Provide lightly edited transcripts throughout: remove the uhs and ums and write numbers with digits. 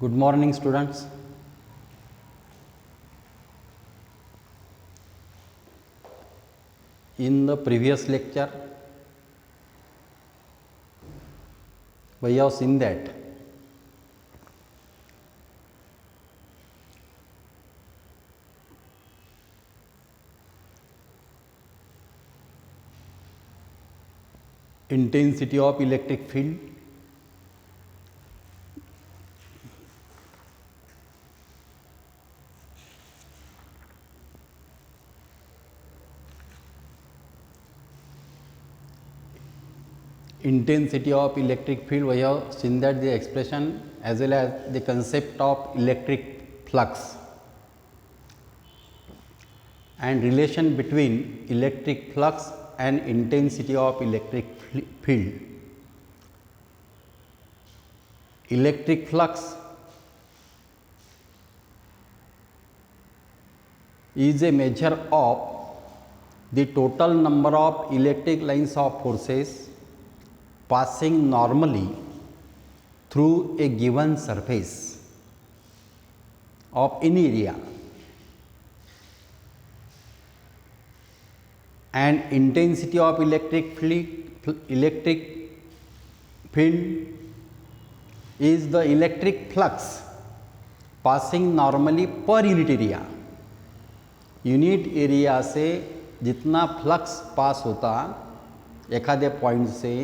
Good morning, students. In the previous lecture, we have seen that intensity of electric field we have seen that the expression as well as the concept of electric flux and relation between electric flux and intensity of electric field. Electric flux is a measure of the total number of electric lines of forces passing normally through a given surface of any area, and intensity of electric field is the electric flux passing normally per unit area. Unit area से जितना flux pass होता एखादे point से,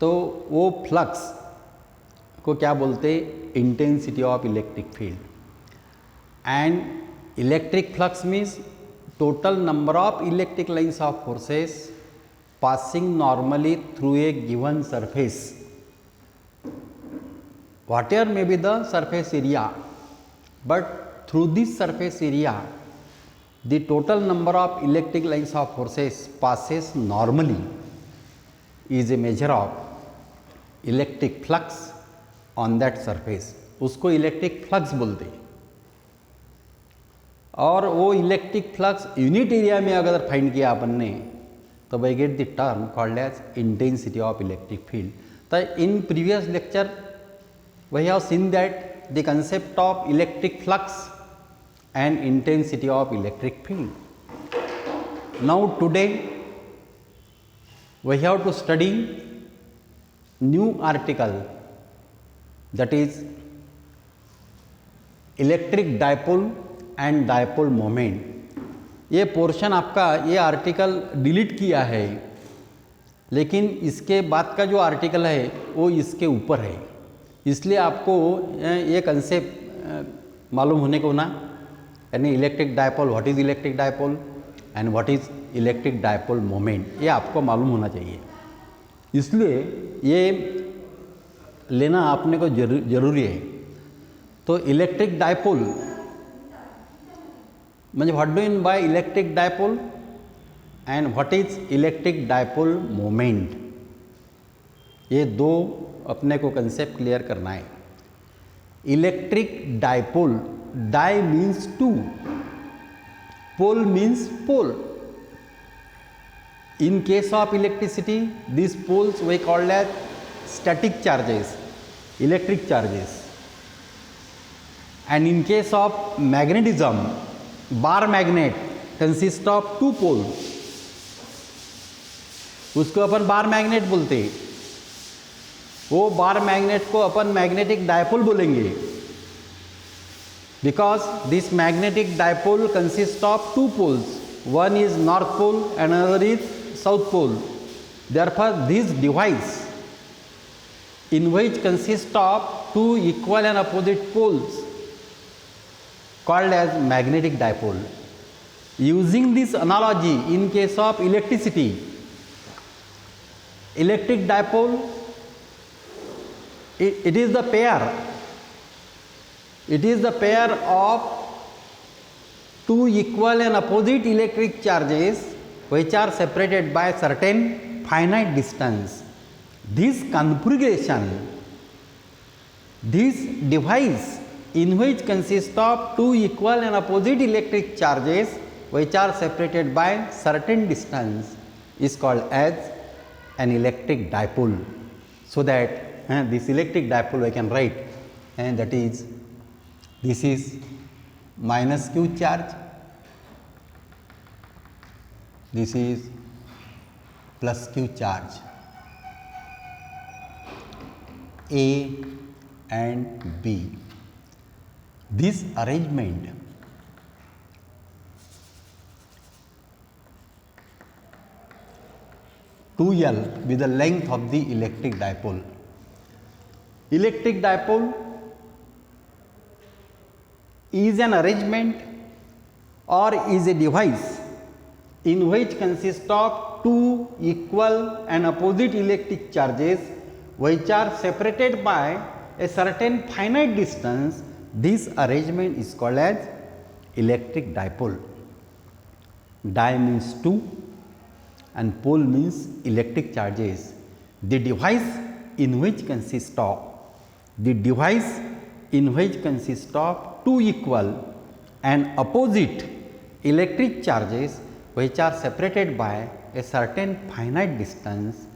तो वो flux को क्या बोलते, intensity of electric field. And electric flux means total number of electric lines of forces passing normally through a given surface, whatever may be the surface area, but through this surface area the total number of electric lines of forces passes normally is a measure of electric flux on that surface. उसको electric flux बोलते हैं. और वो electric flux unit area में अगर find किया अपन ने, तो we get the term called as intensity of electric field. तो in previous lecture we have seen that the concept of electric flux and intensity of electric field. Now today we have to study new article, that is electric dipole and dipole moment. ये portion आपका, ये article delete किया है, लेकिन इसके बाद का जो आर्टिकल है वो इसके ऊपर है, इसलिए आपको ये कंसेप्ट मालूम होने को ना, यानी electric dipole, what is electric dipole and what is electric dipole moment, ये आपको मालूम होना चाहिए. इसलिए ये लेना आपने को जरूरी है. तो इलेक्ट्रिक डायपोल म्हणजे what do in by electric dipole and what is electric dipole moment, ये दो अपने को कंसेप्ट क्लियर करना है. Electric dipole, di means two, pole means pole. In case of electricity, these poles we called as static charges, electric charges. And in case of magnetism, bar magnet consists of two poles, उसको अपन bar magnet बोलते हैं. वो bar magnet को अपन magnetic dipole बोलेंगे, because this magnetic dipole consists of two poles, one is north pole and another is south pole. Therefore this device, in which consists of two equal and opposite poles, called as magnetic dipole. Using this analogy in case of electricity, electric dipole, it is the pair, it is the pair of two equal and opposite electric charges which are separated by certain finite distance. This configuration, this device in which consists of two equal and opposite electric charges which are separated by certain distance is called as an electric dipole. So that this electric dipole we can write and that is this is minus q charge, this is plus q charge, A and B. This arrangement two L with the length of the electric dipole. Electric dipole is an arrangement or is a device in which consists of two equal and opposite electric charges which are separated by a certain finite distance. This arrangement is called as electric dipole. Di means two and pole means electric charges. The device in which consists of two equal and opposite electric charges which are separated by a certain finite distance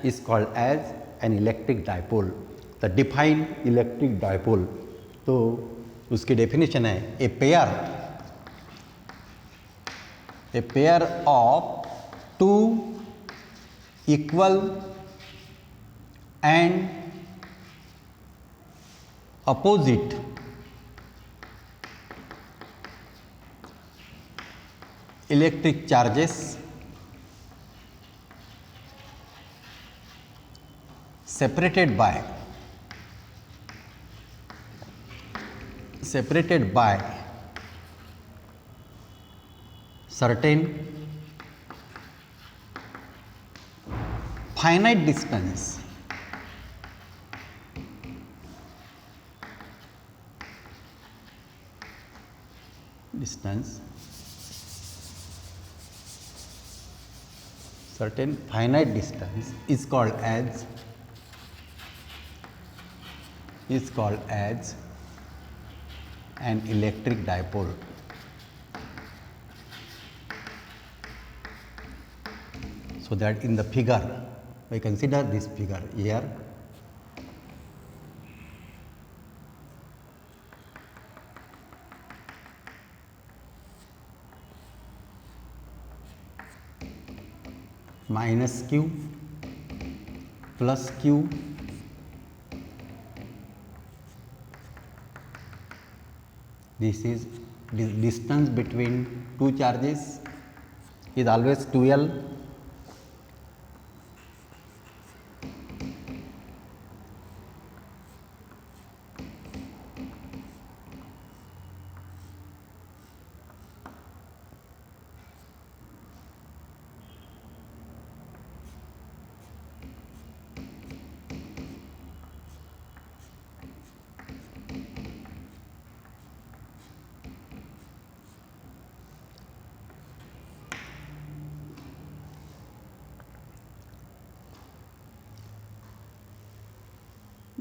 is called as an electric dipole. The defined electric dipole. तो उसकी definition है a pair of two equal and opposite electric charges separated by certain finite distance is called as an electric dipole. So that in the figure, we consider this figure here. Minus q plus q this is the distance between two charges is always 2L.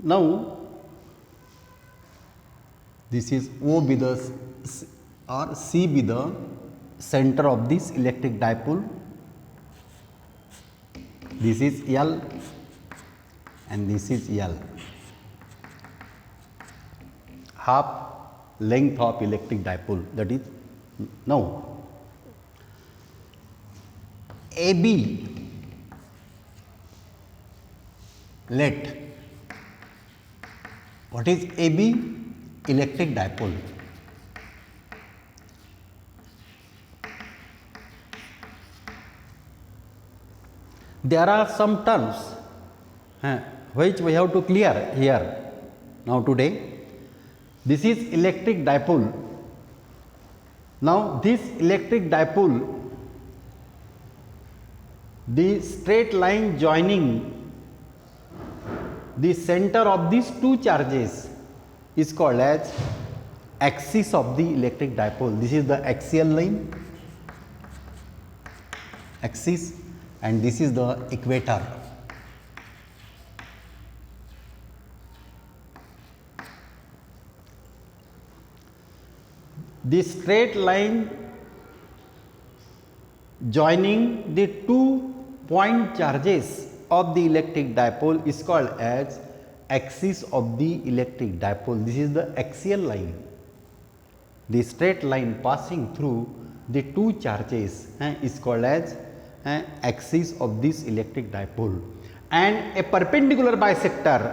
Now, this is O be the or C be the center of this electric dipole. This is L and this is L. Half length of electric dipole, that is. Now, AB, let. What is AB? Electric dipole. There are some terms which we have to clear here now today. This is electric dipole. Now this electric dipole, the straight line joining the center of these two charges is called as axis of the electric dipole. This is the axial line, axis, and this is the equator. The straight line joining the two point charges of the electric dipole is called as axis of the electric dipole. This is the axial line, the straight line passing through the two charges is called as axis of this electric dipole. And a perpendicular bisector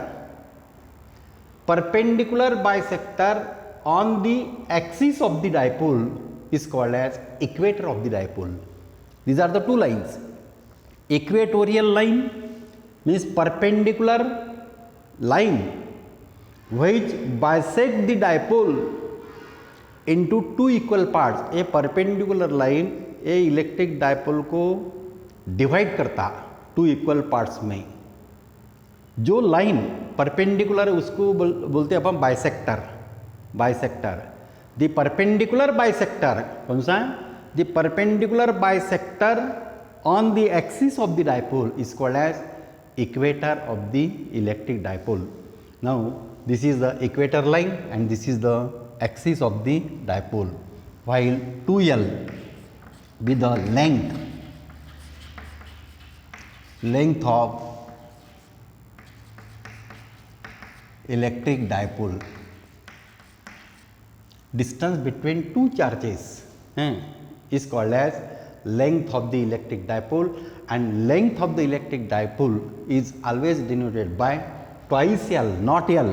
on the axis of the dipole is called as equator of the dipole. These are the two lines. Equatorial line means perpendicular line which bisect the dipole into two equal parts. A perpendicular line a electric dipole को divide करता two equal parts में. जो line perpendicular उसको बोलते हैं अपन bisector. The perpendicular bisector कौन सा है? The perpendicular bisector on the axis of the dipole is called as equator of the electric dipole. Now this is the equator line and this is the axis of the dipole, while 2L with the length of electric dipole, distance between two charges is called as length of the electric dipole, and length of the electric dipole is always denoted by twice L, not L.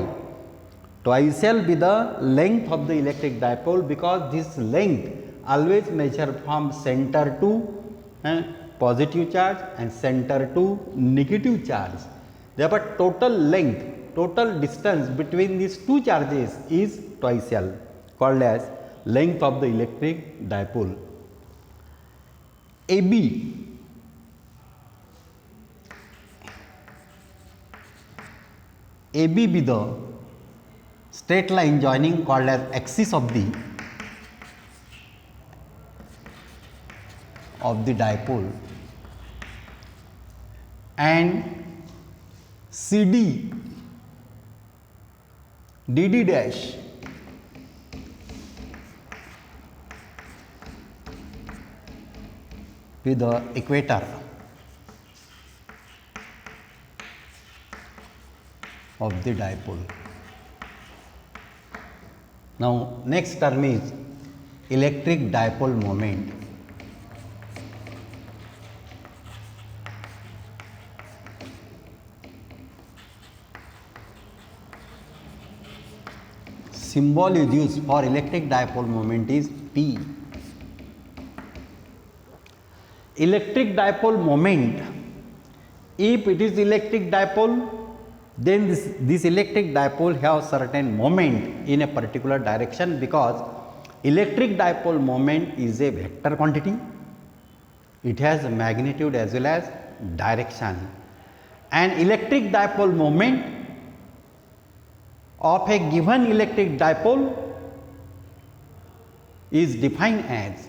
Twice L be the length of the electric dipole, because this length always measure from center to positive charge and center to negative charge. Therefore, total length, total distance between these two charges is twice L, called as length of the electric dipole. AB be the straight line joining called as axis of the dipole, and CD DD dash with the equator of the dipole. Now, next term is electric dipole moment. Symbol is used for electric dipole moment is P. Electric dipole moment, if it is electric dipole, then this electric dipole have certain moment in a particular direction, because electric dipole moment is a vector quantity. It has magnitude as well as direction, and electric dipole moment of a given electric dipole is defined as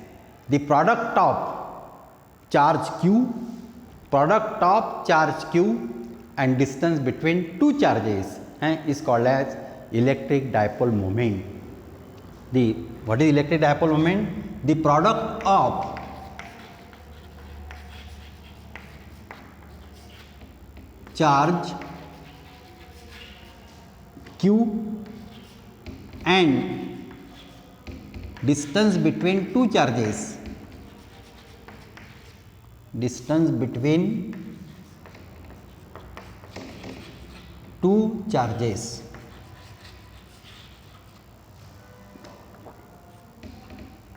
the product of charge Q and distance between two charges is called as electric dipole moment. What is electric dipole moment? The product of charge Q and distance between two charges. Distance between two charges.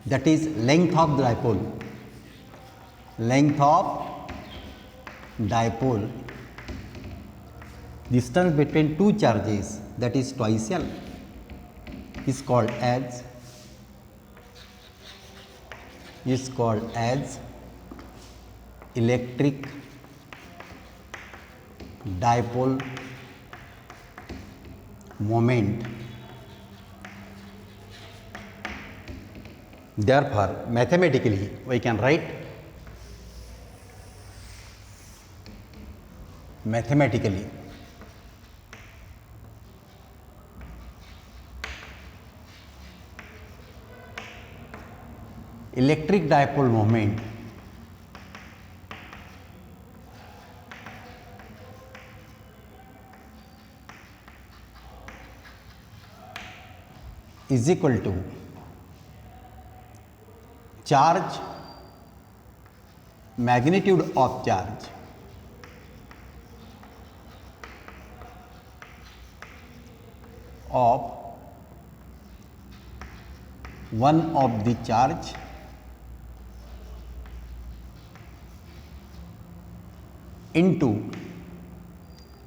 That is length of dipole. Length of dipole. Distance between two charges, that is twice L, is called as electric dipole moment. Therefore, mathematically we can write electric dipole moment is equal to charge, magnitude of charge of one of the charge into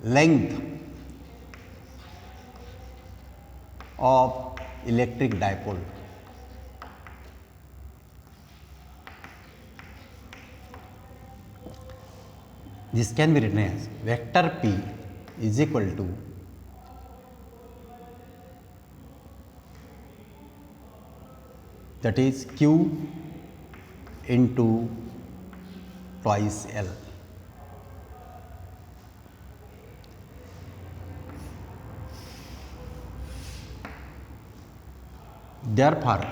length of electric dipole. This can be written as vector P is equal to that is Q into twice L. Therefore,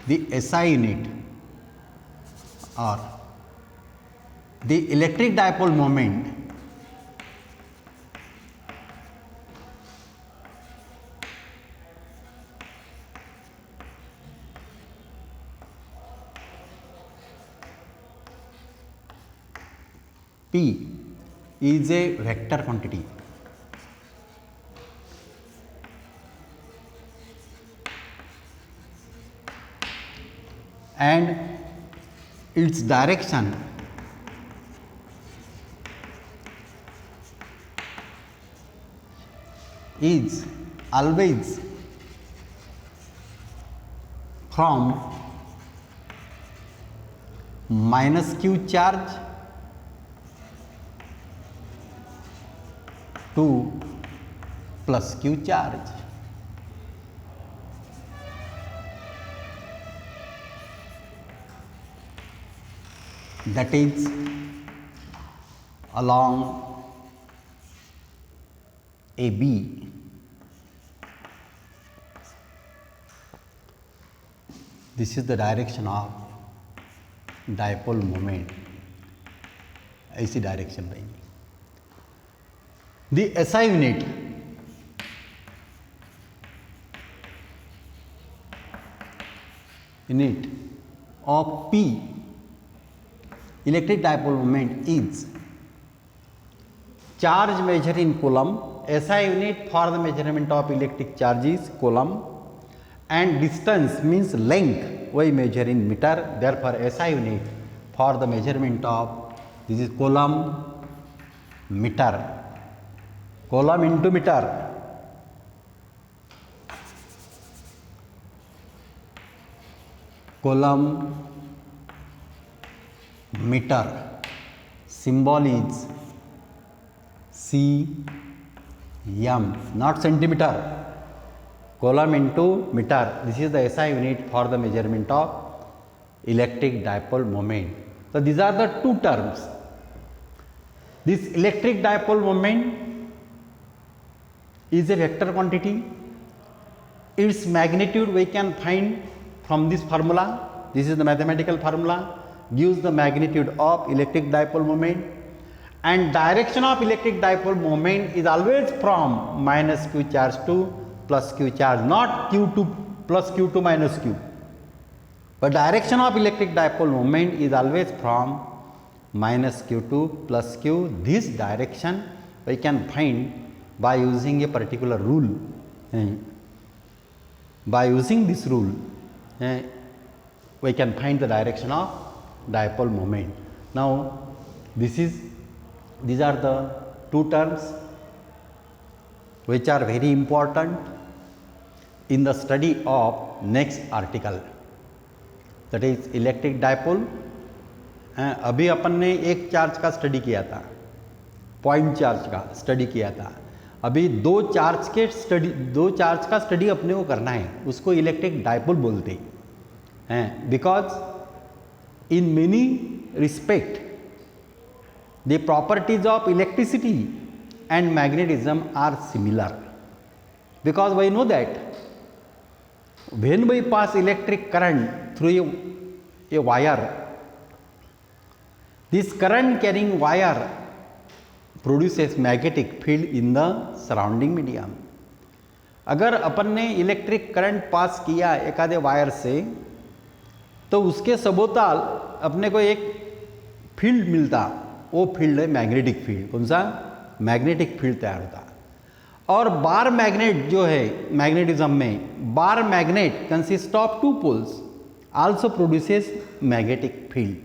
the SI unit or the electric dipole moment P is a vector quantity. And its direction is always from minus Q charge to plus Q charge. That is along AB. This is the direction of dipole moment. ऐसी direction रहेगी. The SI unit of P electric dipole moment is charge measured in coulomb. SI unit for the measurement of electric charge is coulomb, and distance means length we measure in meter. Therefore, SI unit for the measurement of this is coulomb meter. Coulomb into meter. Coulomb meter. Symbol is cm, not centimeter. Coulomb into meter. This is the SI unit for the measurement of electric dipole moment. So these are the two terms. This electric dipole moment is a vector quantity. Its magnitude we can find from this formula. This is the mathematical formula, gives the magnitude of electric dipole moment, and direction of electric dipole moment is always from minus Q charge to plus Q charge, not Q to plus Q to minus Q. But direction of electric dipole moment is always from minus Q to plus Q. This direction we can find by using a particular rule. By using this rule, we can find the direction of dipole moment. Now, these are the two terms which are very important in the study of next article, that is electric dipole. अभी अपन ने एक charge का study किया था, point charge का study किया था. अभी दो चार्ज का स्टडी अपने को करना है, उसको इलेक्ट्रिक डायपोल बोलते हैं. Because in many respect the properties of electricity and magnetism are similar, because we know that when we pass electric current through a wire, this current carrying wire produces magnetic field in the surrounding medium. अगर अपन ने electric current pass किया एखादे wire से तो उसके सबोताल अपने को एक फील्ड मिलता, वो फील्ड है मैग्नेटिक फील्ड। कौन सा? मैग्नेटिक फील्ड तैयार होता। और बार मैग्नेट जो है मैग्नेटिज्म में, bar magnet consist of two poles also produces magnetic field.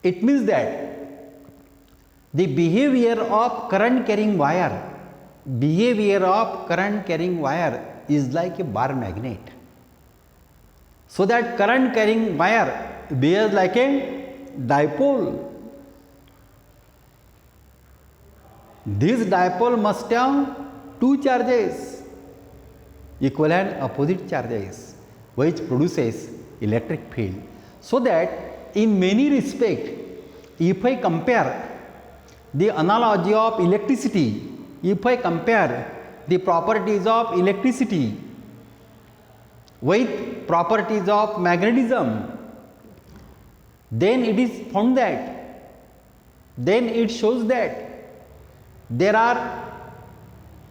It means that the behavior of current carrying wire is like a bar magnet, so that current carrying wire behaves like a dipole. This dipole must have two charges, equal and opposite charges, which produces electric field. So that in many respects, if I compare the analogy of electricity, if I compare the properties of electricity with properties of magnetism, then it is found that, then it shows that there are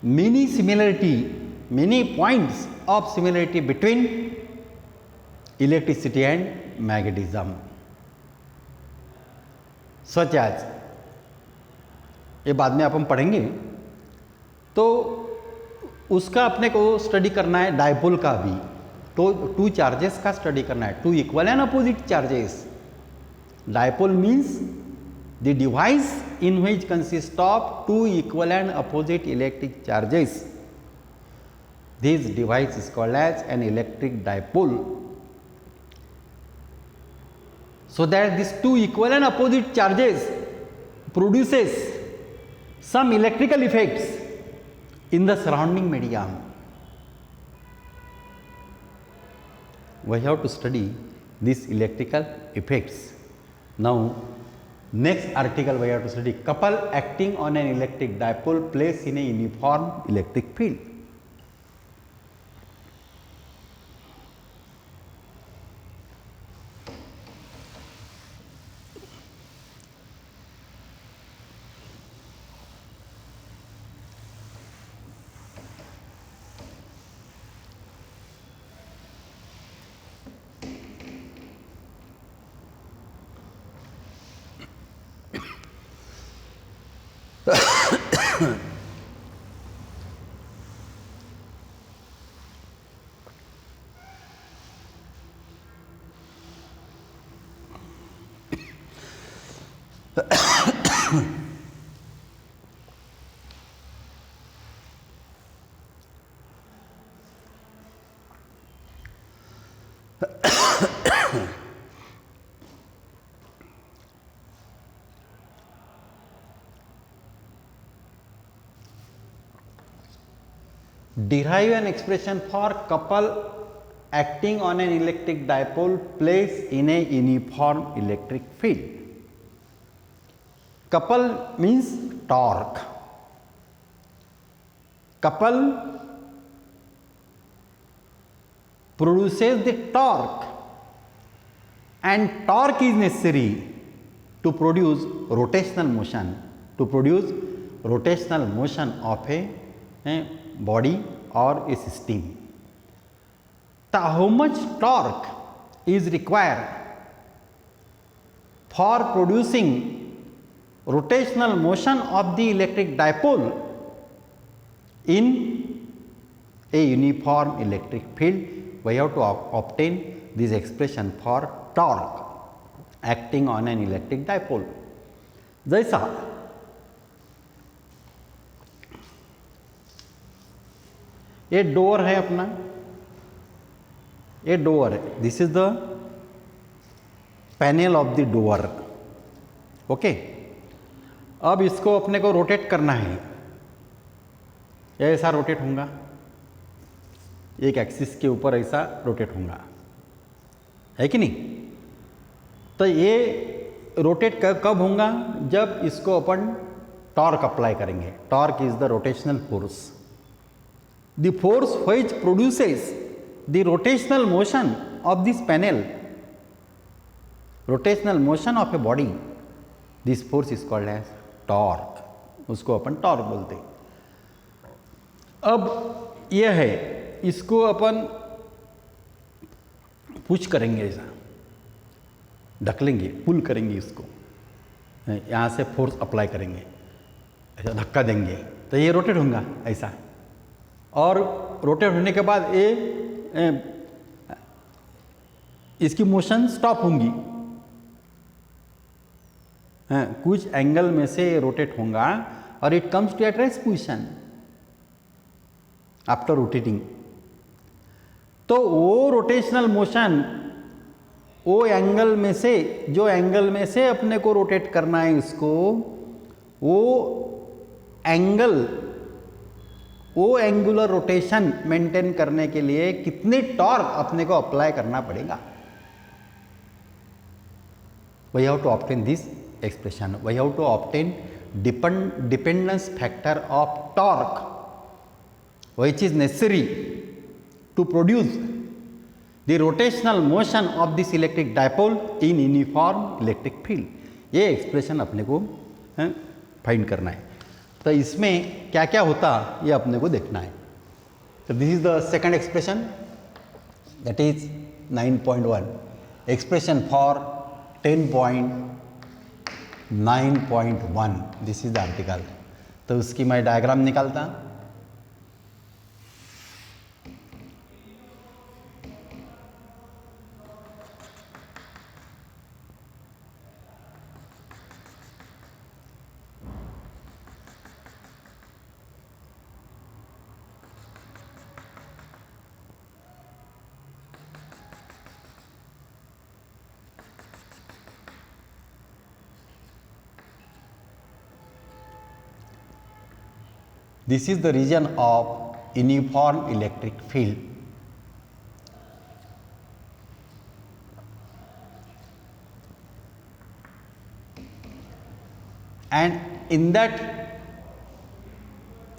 many points of similarity between electricity and magnetism, such as, ये बाद में अपन पढ़ेंगे, तो उसका अपने को study करना है डायपोल का भी, तो टू चार्जेस का स्टडी करना है, two equal and opposite charges. Dipole means the device in which consist of two equal and opposite electric charges. This device is called as an electric dipole. So that this two equal and opposite charges produces some electrical effects in the surrounding medium. We have to study these electrical effects. Now, next article we have to study couple acting on an electric dipole placed in a uniform electric field. Derive an expression for couple acting on an electric dipole placed in a uniform electric field. Couple means torque. Couple produces the torque, and torque is necessary to produce rotational motion, of a body or a system. So, how much torque is required for producing rotational motion of the electric dipole in a uniform electric field? We have to obtain this expression for torque acting on an electric dipole. जैसा ये door है अपना, ये door है, this is the panel of the door. Okay, अब इसको अपने को रोटेट करना है, ऐसा रोटेट होगा, एक एक्सिस के ऊपर ऐसा रोटेट होगा, है कि नहीं? तो ये रोटेट कब होगा? जब इसको अपन टॉर्क अप्लाई करेंगे। Torque is the rotational force, the force which produces the rotational motion of this panel, rotational motion of a body, this force is called as torque, उसको अपन टॉर्क बोलते हैं। अब ये है, इसको अपन पुश करेंगे, ऐसा ढकलेंगे, पुल करेंगे इसको, यहाँ से फोर्स अप्लाई करेंगे, ऐसा धक्का देंगे तो ये रोटेट होगा ऐसा, और रोटेट होने के बाद ये इसकी मोशन स्टॉप होंगी, कुछ एंगल में से रोटेट होगा और it comes to at rest position after rotating. तो वो रोटेशनल मोशन, वो एंगल में से, जो एंगल में से अपने को रोटेट करना है इसको, वो एंगल, वो एंगुलर रोटेशन मेंटेन करने के लिए कितने टॉर्क अपने को अप्लाई करना पड़ेगा। We have to obtain this expression, we have to obtain dependence factor of torque which is necessary to produce the rotational motion of this electric dipole in uniform electric field। ये expression अपने को find करना है। तो इसमें क्या क्या होता ये अपने को देखना है। तो this is the second expression, that is 9.1 expression for 10.9.1, this is the article. तो उसकी मैं डायग्राम निकालता। This is the region of uniform electric field. And in that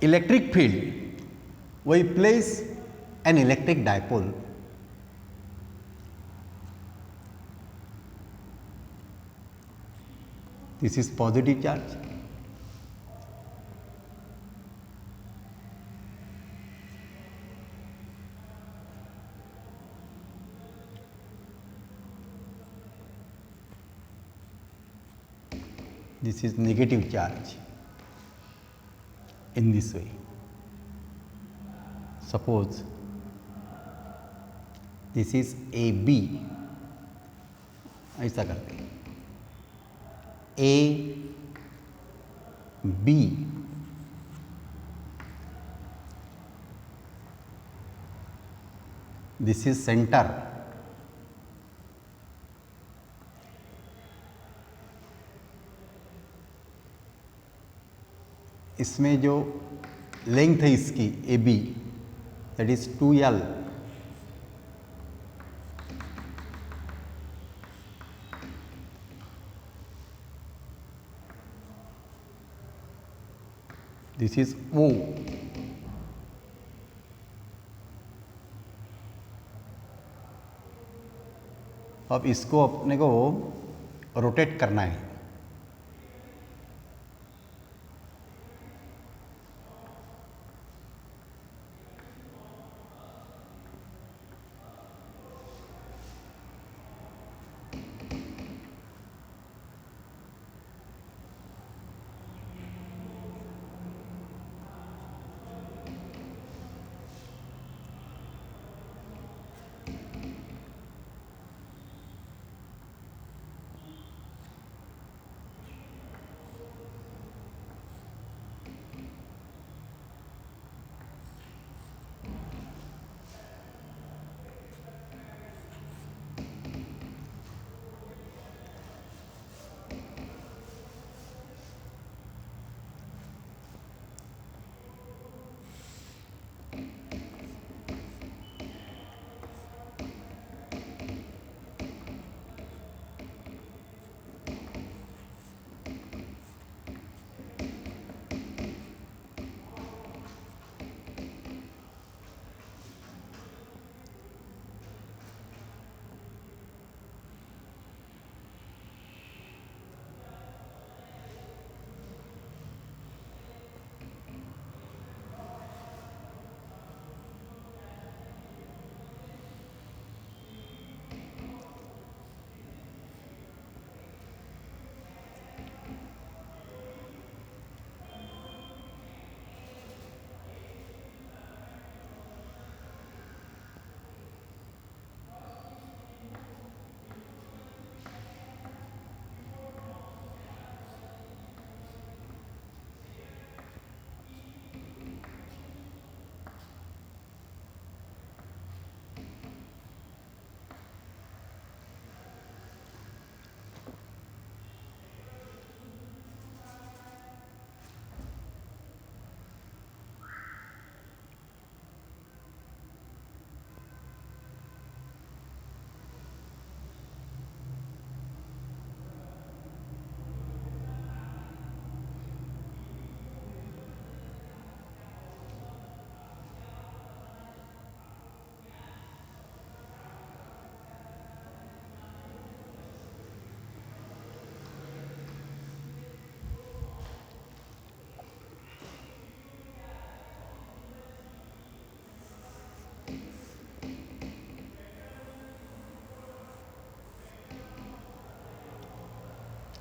electric field, we place an electric dipole. This is positive charge. This is negative charge in this way. Suppose this is AB, ऐसा करते हैं AB, this is center, इसमें जो length है इसकी AB, that is 2L, this is O। अब इसको अपने को रोटेट करना है।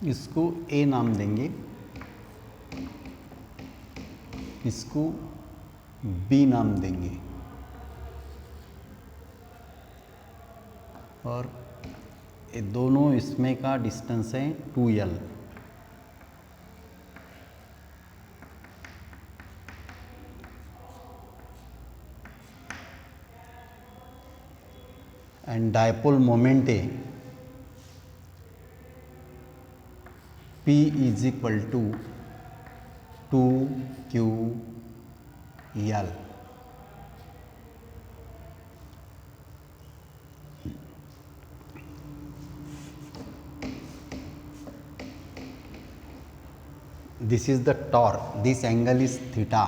इसको ए नाम देंगे, इसको बी नाम देंगे और ये दोनों इसमें का डिस्टेंस है 2L। एंड डायपोल मोमेंट है P is equal to 2QL। This is the torque, this angle is theta।